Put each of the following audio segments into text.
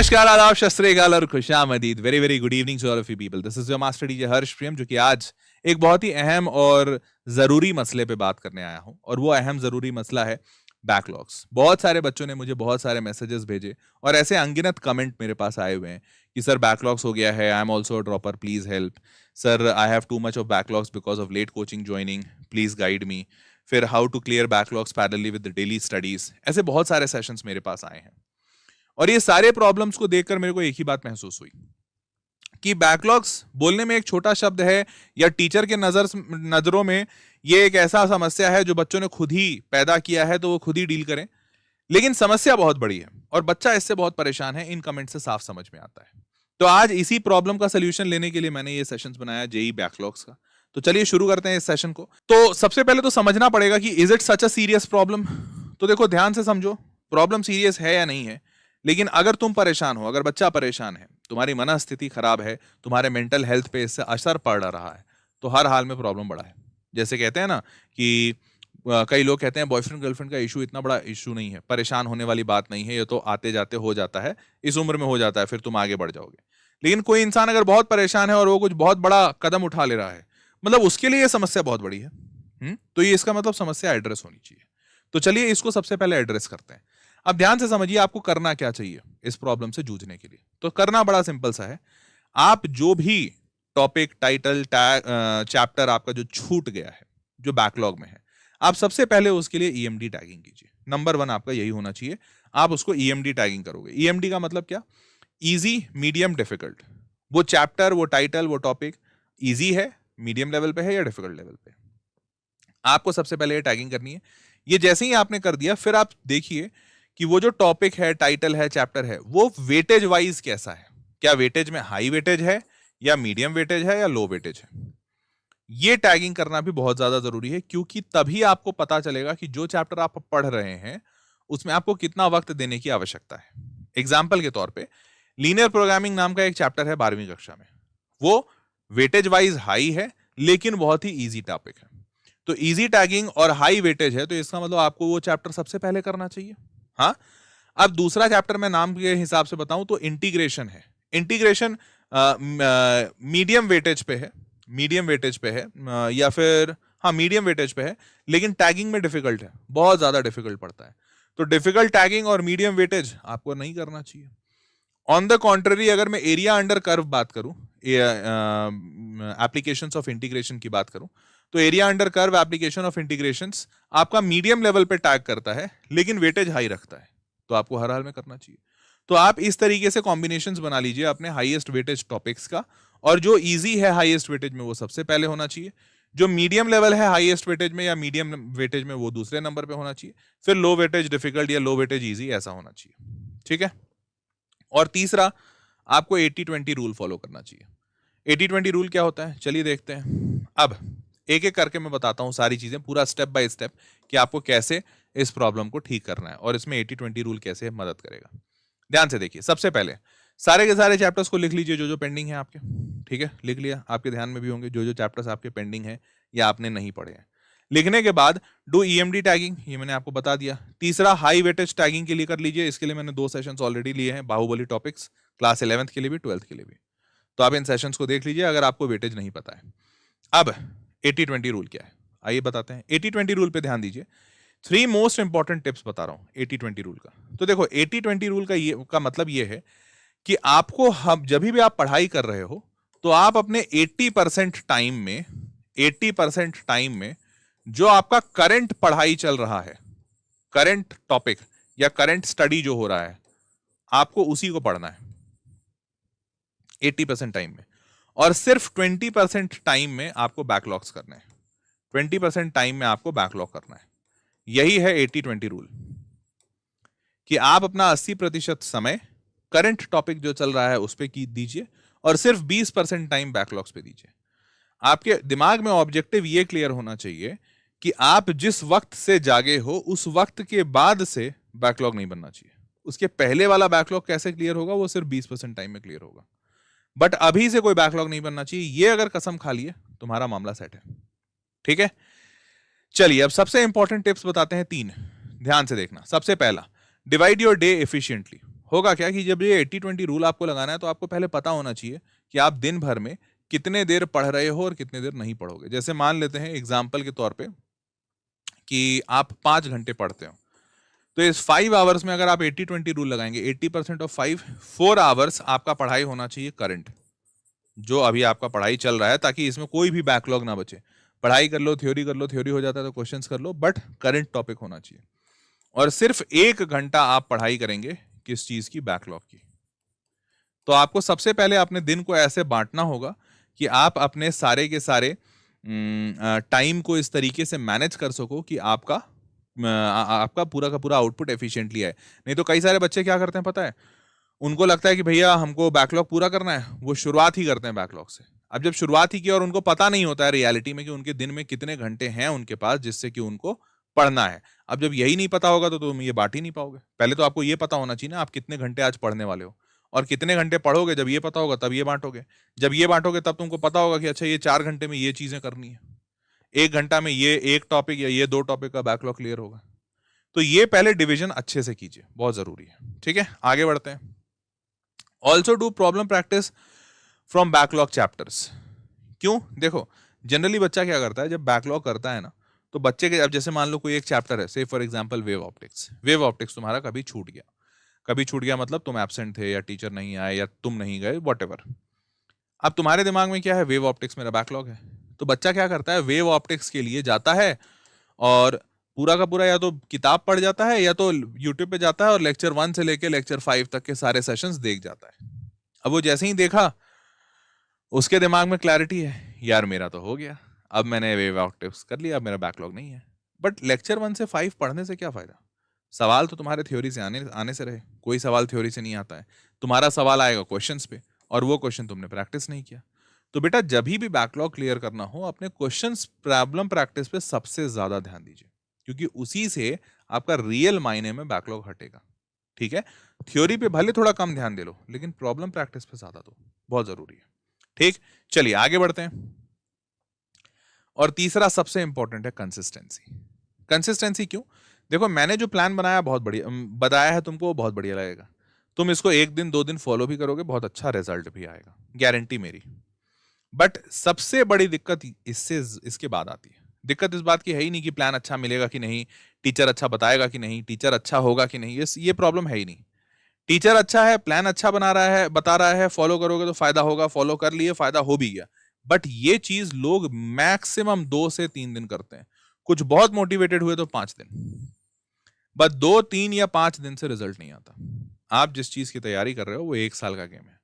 नमस्कार, आदाब, सत श्री अकाल और खुशामदीद। Very very good evening to all of you people. This is your master DJ Harsh Prem, जो कि आज एक बहुत ही अहम और जरूरी मसले पे बात करने आया हूं। और वो अहम जरूरी मसला है बैकलॉग्स। बहुत सारे बच्चों ने मुझे बहुत सारे मैसेजेस भेजे और ऐसे अनगिनत कमेंट मेरे पास आए हुए हैं कि सर बैकलॉग्स हो गया है, I am also dropper, please help. Sir I have too much of backlogs because of late coaching joining, please guide me. फिर how to clear backlogs parallelly with daily studies. ऐसे बहुत सारे sessions मेरे पास आए हैं और ये सारे प्रॉब्लम्स को देखकर मेरे को एक ही बात महसूस हुई कि बैकलॉग्स बोलने में एक छोटा शब्द है, या टीचर के नजरों में ये एक ऐसा समस्या है जो बच्चों ने खुद ही पैदा किया है, तो वो खुद ही डील करें। लेकिन समस्या बहुत बड़ी है और बच्चा इससे बहुत परेशान है। इन कमेंट से साफ समझ में आता है। तो आज इसी प्रॉब्लम का सोल्यूशन लेने के लिए मैंने ये सेशंस बनाया जेई बैकलॉग्स का। तो चलिए शुरू करते हैं इस सेशन को। तो सबसे पहले तो समझना पड़ेगा कि is it such a serious problem. तो देखो, ध्यान से समझो, प्रॉब्लम सीरियस है या नहीं है। लेकिन अगर तुम परेशान हो, अगर बच्चा परेशान है, तुम्हारी मनस्थिति खराब है, तुम्हारे मेंटल हेल्थ पे इससे असर पड़ रहा है, तो हर हाल में प्रॉब्लम बड़ा है। जैसे कहते हैं ना कि कई लोग कहते हैं बॉयफ्रेंड गर्लफ्रेंड का इशू इतना बड़ा इशू नहीं है, परेशान होने वाली बात नहीं है, ये तो आते जाते हो जाता है, इस उम्र में हो जाता है, फिर तुम आगे बढ़ जाओगे। लेकिन कोई इंसान अगर बहुत परेशान है और वो कुछ बहुत बड़ा कदम उठा ले रहा है, मतलब उसके लिए ये समस्या बहुत बड़ी है। तो ये इसका मतलब समस्या एड्रेस होनी चाहिए। तो चलिए इसको सबसे पहले एड्रेस करते हैं। अब ध्यान से समझिए आपको करना क्या चाहिए इस प्रॉब्लम से जूझने के लिए। तो करना बड़ा सिंपल सा है। आप जो भी टॉपिक, टाइटल, चैप्टर आपका जो छूट गया है, जो बैकलॉग में है, आप सबसे पहले उसके लिए ईएमडी टैगिंग कीजिए। नंबर 1 आपका यही होना चाहिए। आप उसको ईएमडी टैगिंग करोगे। ईएमडी का मतलब क्या? Easy, medium, difficult. वो चैप्टर, वो टाइटल, वो टॉपिक इजी है, मीडियम लेवल पे है या डिफिकल्ट लेवल पे, आपको सबसे पहले ये टैगिंग करनी है। ये जैसे ही आपने कर दिया, फिर आप देखिए कि वो जो टॉपिक है, टाइटल है, चैप्टर है, वो वेटेज वाइज कैसा है। क्या वेटेज में हाई वेटेज है, या मीडियम वेटेज है, या लो वेटेज है। ये टैगिंग करना भी बहुत ज्यादा जरूरी है, क्योंकि तभी आपको पता चलेगा कि जो चैप्टर आप पढ़ रहे हैं उसमें आपको कितना वक्त देने की आवश्यकता है। एग्जाम्पल के तौर पे लीनियर प्रोग्रामिंग नाम का एक चैप्टर है 12वीं कक्षा में। वो वेटेज वाइज हाई है, लेकिन बहुत ही ईजी टॉपिक है। तो इजी टैगिंग और हाई वेटेज है, तो इसका मतलब आपको वो चैप्टर सबसे पहले करना चाहिए। हाँ, अब दूसरा चैप्टर मैं नाम के हिसाब से बताऊं तो इंटीग्रेशन है। इंटीग्रेशन मीडियम वेटेज पे है, मीडियम वेटेज पे है, या फिर हाँ मीडियम वेटेज पे है, लेकिन टैगिंग में डिफिकल्ट है, बहुत ज्यादा डिफिकल्ट पड़ता है। तो डिफिकल्ट टैगिंग और मीडियम वेटेज आपको नहीं करना चाहिए। ऑन द कॉन्ट्ररी, अगर मैं एरिया अंडर कर्व बात करूं, एप्लीकेशंस ऑफ इंटीग्रेशन की बात करूं, तो area under curve application of integrations आपका मीडियम लेवल पे टैग करता है, लेकिन वेटेज हाई रखता है, तो आपको हर हाल में करना चाहिए। तो आप इस तरीके से कॉम्बिनेशंस बना लीजिए अपने हाईएस्ट वेटेज टॉपिक्स का, और जो इजी है हाईएस्ट वेटेज में वो सबसे पहले होना चाहिए, जो मीडियम लेवल है हाईएस्ट वेटेज में या मीडियम वेटेज में वो दूसरे नंबर पे होना चाहिए, फिर लो वेटेज डिफिकल्ट या लो वेटेज इजी, ऐसा होना चाहिए। ठीक है। और तीसरा, आपको 80-20 रूल फॉलो करना चाहिए। 80-20 रूल क्या होता है, चलिए देखते हैं। अब एक एक करके मैं बताता हूं सारी चीजें, पूरा स्टेप बाय स्टेप, कि आपको कैसे इस प्रॉब्लम को ठीक करना है और इसमें 80-20 रूल कैसे मदद करेगा। ध्यान से देखिए। सबसे पहले सारे के सारे चैप्टर्स को लिख लीजिए जो जो पेंडिंग है आपके। ठीक है, लिख लिया। आपके ध्यान में भी होंगे जो जो चैप्टर्स आपके पेंडिंग है या आपने नहीं पढ़े हैं। लिखने के बाद डू ईएमडी टैगिंग, ये मैंने आपको बता दिया। तीसरा, हाई वेटेज टैगिंग के लिए कर लीजिए। इसके लिए मैंने 2 सेशंस ऑलरेडी लिए हैं, बाहुबली टॉपिक्स, क्लास 11th के लिए भी, 12th के लिए भी। तो आप इन सेशंस को देख लीजिए अगर आपको वेटेज नहीं पता है। अब 80-20 रूल क्या है, आइए बताते हैं। 80-20 रूल पे ध्यान दीजिए। 3 मोस्ट इंपॉर्टेंट टिप्स बता रहा हूं 80-20 रूल का। तो देखो, 80-20 रूल का मतलब ये है कि आपको, हम जब भी आप पढ़ाई कर रहे हो, तो आप अपने 80% टाइम में जो आपका करंट पढ़ाई चल रहा है, करंट टॉपिक या करंट स्टडी जो हो रहा है, आपको उसी को पढ़ना है 80% टाइम में। और सिर्फ 20% टाइम में आपको बैकलॉग्स करना है। 20% टाइम में आपको बैकलॉग करना है। यही है 80-20 रूल, कि आप अपना 80% समय करंट टॉपिक जो चल रहा है उस पर दीजिए और सिर्फ 20% टाइम बैकलॉग्स पे दीजिए। आपके दिमाग में ऑब्जेक्टिव ये क्लियर होना चाहिए कि आप जिस वक्त से जागे हो उस वक्त के बाद से बैकलॉग नहीं बनना चाहिए। उसके पहले वाला बैकलॉग कैसे क्लियर होगा, वो सिर्फ 20% टाइम में क्लियर होगा, बट अभी से कोई बैकलॉग नहीं बनना चाहिए। ये अगर कसम खा लिए, तुम्हारा मामला सेट है। ठीक है, चलिए अब सबसे इंपॉर्टेंट टिप्स बताते हैं 3, ध्यान से देखना। सबसे पहला, डिवाइड योर डे एफिशिएंटली। होगा क्या कि जब ये 80-20 रूल आपको लगाना है तो आपको पहले पता होना चाहिए कि आप दिन भर में कितने देर पढ़ रहे हो और कितने देर नहीं पढ़ोगे। जैसे मान लेते हैं एग्जाम्पल के तौर पे कि आप 5 घंटे पढ़ते हो, तो इस 5 आवर्स में अगर आप 80-20 रूल लगाएंगे, 80% ऑफ 5, 4 आवर्स आपका पढ़ाई होना चाहिए करंट, जो अभी आपका पढ़ाई चल रहा है, ताकि इसमें कोई भी बैकलॉग ना बचे। पढ़ाई कर लो, थ्योरी हो जाता है तो क्वेश्चंस कर लो, बट करंट टॉपिक होना चाहिए। और सिर्फ 1 घंटा आप पढ़ाई करेंगे किस चीज की, बैकलॉग की। तो आपको सबसे पहले अपने दिन को ऐसे बांटना होगा कि आप अपने सारे के सारे टाइम को इस तरीके से मैनेज कर सको कि आपका पूरा का पूरा आउटपुट एफिशिएंटली आए। नहीं तो कई सारे बच्चे क्या करते हैं पता है, उनको लगता है कि भैया हमको बैकलॉग पूरा करना है, वो शुरुआत ही करते हैं बैकलॉग से। अब जब शुरुआत ही की और उनको पता नहीं होता है रियलिटी में कि उनके दिन में कितने घंटे हैं उनके पास जिससे कि उनको पढ़ना है। अब जब यही नहीं पता होगा तो तुम ये बांट ही नहीं पाओगे। पहले तो आपको ये पता होना चाहिए ना आप कितने घंटे आज पढ़ने वाले हो और कितने घंटे पढ़ोगे। जब ये पता होगा तब ये बांटोगे, जब ये बांटोगे तब तुमको पता होगा कि अच्छा ये 4 घंटे में ये चीजें करनी है, 1 घंटा में ये एक टॉपिक या ये 2 टॉपिक का बैकलॉग क्लियर होगा। तो ये पहले डिवीजन अच्छे से कीजिए, बहुत जरूरी है। ठीक है, आगे बढ़ते हैं। Also do problem practice from backlog chapters. क्यों? देखो जनरली बच्चा क्या करता है जब बैकलॉग करता है ना, तो बच्चे के, अब जैसे मान लो कोई एक चैप्टर है, से for example wave optics. Wave optics तुम्हारा कभी छूट गया, कभी छूट गया मतलब तुम एब्सेंट थे या टीचर नहीं आए या तुम नहीं गए, वॉटेवर। अब तुम्हारे दिमाग में क्या है, वेव ऑप्टिक्स मेरा बैकलॉग है। तो बच्चा क्या करता है, वेव ऑप्टिक्स के लिए जाता है और पूरा का पूरा या तो किताब पढ़ जाता है या तो यूट्यूब पे जाता है और लेक्चर 1 से लेके लेक्चर 5 तक के सारे सेशंस देख जाता है। अब वो जैसे ही देखा उसके दिमाग में क्लैरिटी है, यार मेरा तो हो गया, अब मैंने वेव ऑप्टिक्स कर लिया, अब मेरा बैकलॉग नहीं है। बट लेक्चर 1 से 5 पढ़ने से क्या फायदा? सवाल तो तुम्हारे थ्योरी से आने आने से रहे, कोई सवाल थ्योरी से नहीं आता है। तुम्हारा सवाल आएगा क्वेश्चंस पे और वो क्वेश्चन तुमने प्रैक्टिस नहीं किया। तो बेटा जब भी बैकलॉग क्लियर करना हो अपने क्वेश्चंस प्रॉब्लम प्रैक्टिस पे सबसे ज्यादा ध्यान दीजिए, क्योंकि उसी से आपका रियल मायने में बैकलॉग हटेगा। ठीक है, थ्योरी पे भले थोड़ा कम ध्यान दे लो लेकिन प्रॉब्लम प्रैक्टिस पे ज्यादा दो, बहुत जरूरी है। ठीक, चलिए आगे बढ़ते हैं। और तीसरा सबसे इंपॉर्टेंट है कंसिस्टेंसी। कंसिस्टेंसी क्यों? देखो मैंने जो प्लान बनाया बहुत बढ़िया बताया है तुमको, बहुत बढ़िया लगेगा। तुम इसको 1 दिन 2 दिन फॉलो भी करोगे, बहुत अच्छा रिजल्ट भी आएगा, गारंटी मेरी। बट सबसे बड़ी दिक्कत इसके बाद आती है। दिक्कत इस बात की है ही नहीं कि प्लान अच्छा मिलेगा कि नहीं, टीचर अच्छा बताएगा कि नहीं, टीचर अच्छा होगा कि नहीं, ये प्रॉब्लम है ही नहीं। टीचर अच्छा है, प्लान अच्छा बना रहा है, बता रहा है, फॉलो करोगे तो फायदा होगा, फॉलो कर लिए फायदा हो भी गया। बट ये चीज लोग मैक्सिमम 2 से 3 दिन करते हैं, कुछ बहुत मोटिवेटेड हुए तो 5 दिन, बस 2 3 या 5 दिन से रिजल्ट नहीं आता। आप जिस चीज की तैयारी कर रहे हो वो 1 साल का गेम है।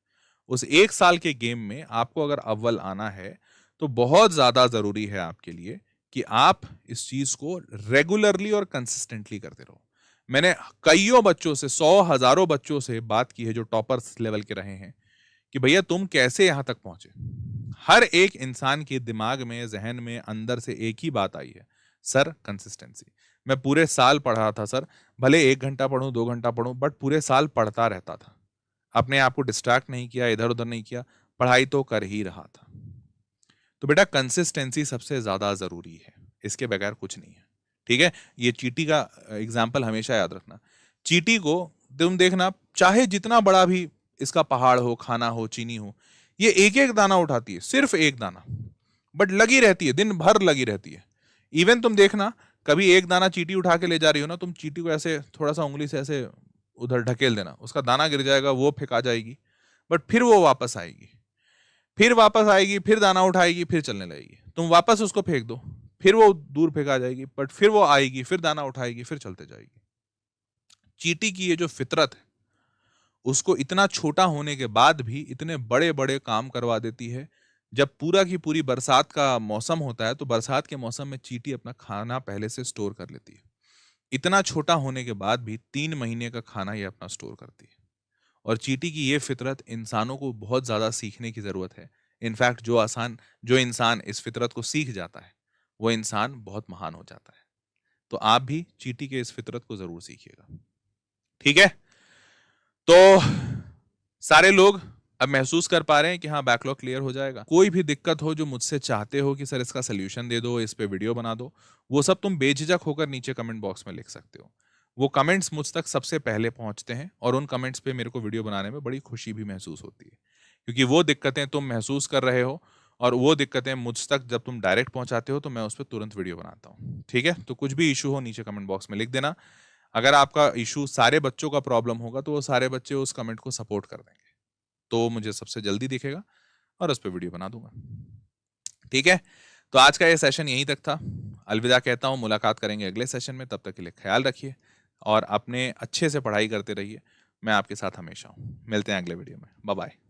उस 1 साल के गेम में आपको अगर अव्वल आना है तो बहुत ज्यादा जरूरी है आपके लिए कि आप इस चीज को रेगुलरली और कंसिस्टेंटली करते रहो। मैंने कईयों बच्चों से, 100 हजारों बच्चों से बात की है जो टॉपर्स लेवल के रहे हैं कि भैया तुम कैसे यहां तक पहुंचे। हर एक इंसान के दिमाग में, जहन में, अंदर से एक ही बात आई है, सर कंसिस्टेंसी। मैं पूरे साल पढ़ रहा था सर, भले 1 घंटा पढ़ूं 2 घंटा पढ़ूं, बट पूरे साल पढ़ता रहता था, अपने आप को डिस्ट्रैक्ट नहीं किया, इधर उधर नहीं किया, पढ़ाई तो कर ही रहा था। तो बेटा कंसिस्टेंसी सबसे ज्यादा जरूरी है, इसके बगैर कुछ नहीं है। ठीक है, ये चींटी का एग्जाम्पल हमेशा याद रखना। चींटी को तुम देखना, चाहे जितना बड़ा भी इसका पहाड़ हो, खाना हो, चीनी हो, ये एक एक दाना उठाती है, सिर्फ एक दाना, बट लगी रहती है, दिन भर लगी रहती है। इवन तुम देखना, कभी एक दाना चींटी उठा के ले जा रही हो ना, तुम चींटी को ऐसे थोड़ा सा उंगली से ऐसे उधर ढकेल देना, उसका दाना गिर जाएगा, वो फेंका जाएगी, बट फिर वो वापस आएगी, फिर वापस आएगी, फिर दाना उठाएगी, फिर चलने लगेगी। तुम वापस उसको फेंक दो, फिर वो दूर फेंका जाएगी, बट फिर वो आएगी, फिर दाना उठाएगी, फिर चलते जाएगी। चींटी की ये जो फितरत है उसको इतना छोटा होने के बाद भी इतने बड़े बड़े काम करवा देती है। जब पूरा की पूरी बरसात का मौसम होता है तो बरसात के मौसम में चींटी अपना खाना पहले से स्टोर कर लेती है। इतना छोटा होने के बाद भी 3 महीने का खाना ये अपना स्टोर करती है। और चींटी की ये फितरत इंसानों को बहुत ज्यादा सीखने की जरूरत है। इनफैक्ट जो इंसान इस फितरत को सीख जाता है वो इंसान बहुत महान हो जाता है। तो आप भी चींटी के इस फितरत को जरूर सीखिएगा। ठीक है, तो सारे लोग अब महसूस कर पा रहे हैं कि हाँ बैकलॉग क्लियर हो जाएगा। कोई भी दिक्कत हो जो मुझसे चाहते हो कि सर इसका सोल्यूशन दे दो, इस पे वीडियो बना दो, वो सब तुम बेझिझक होकर नीचे कमेंट बॉक्स में लिख सकते हो। वो कमेंट्स मुझ तक सबसे पहले पहुंचते हैं और उन कमेंट्स पे मेरे को वीडियो बनाने में बड़ी खुशी भी महसूस होती है, क्योंकि वो दिक्कतें तुम महसूस कर रहे हो और वो दिक्कतें मुझ तक जब तुम डायरेक्ट पहुंचाते हो तो मैं उस पर तुरंत वीडियो बनाता हूँ। ठीक है, तो कुछ भी इशू हो नीचे कमेंट बॉक्स में लिख देना। अगर आपका इशू सारे बच्चों का प्रॉब्लम होगा तो वो सारे बच्चे उस कमेंट को सपोर्ट कर देंगे, तो मुझे सबसे जल्दी दिखेगा और उस पर वीडियो बना दूंगा। ठीक है, तो आज का ये सेशन यहीं तक था। अलविदा कहता हूँ, मुलाकात करेंगे अगले सेशन में। तब तक के लिए ख्याल रखिए और अपने अच्छे से पढ़ाई करते रहिए। मैं आपके साथ हमेशा हूँ। मिलते हैं अगले वीडियो में। Bye bye.